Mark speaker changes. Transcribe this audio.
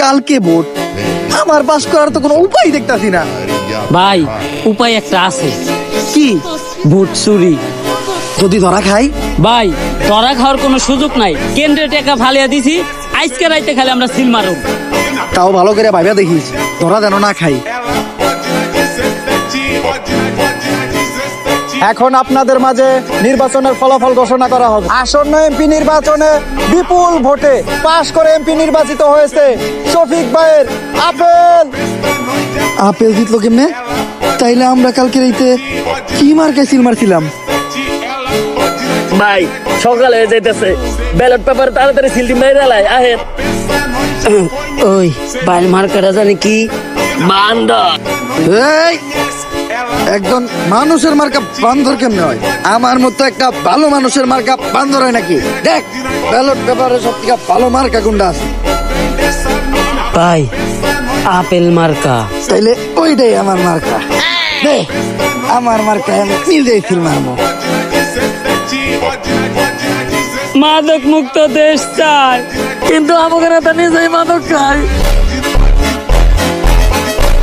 Speaker 1: কালকে ভোট, আমার পাস করার তো কোনো উপায় দেখতাছি না।
Speaker 2: ভাই উপায় একটা আছে।
Speaker 1: কি?
Speaker 2: ভোট চুরি।
Speaker 1: যদি ধরা খাই?
Speaker 2: ভাই ধরা খাওয়ার কোনো সুযোগ নাই, কেন্দ্রে টাকা ফালিয়া দিছি, আজকে রাইতে খালি আমরা সিল মারব।
Speaker 1: তাও ভালো করে ভাইবা দেখিস, ধরা যেন না খাই।
Speaker 3: এখন আপনাদের মাঝে নির্বাচনের ফলাফল ঘোষণা করা হবে। আসন্ন এমপি নির্বাচনে বিপুল ভোটে পাশ করে এমপি নির্বাচিত হয়েছে শফিক ভাইয়ের আপেল।
Speaker 1: আপেল জিতলো কেমনে? তাইলে আমরা কালকে রাইতে কি মার্কায় সিল মারছিলাম?
Speaker 2: ভাই সকালে হয়ে যাইতেছে, ব্যালট পেপার তাড়াতাড়ি সিলটি মেরে দেয়। আহেন ওই বাইর মার্কাটা জানি কি বান্দা।
Speaker 1: এই, একজন মানুষের মার্কা বান্দর কেমনে হয়? আমার মতো একটা ভালো মানুষের মার্কা বান্দর হয় নাকি? দেখ ব্যালট পেপারে সব থেকে ভালো মার্কা কোনটা আছে।
Speaker 2: ভাই আপেল মার্কা।
Speaker 1: তাইলে ওইটাই আমার মার্কা। দে, আমার মার্কা আমি নিজেই সিল মারবো।
Speaker 2: মাদক মুক্ত দেশ চাই, কিন্তু আমাকে নিজেই মাদক খাই।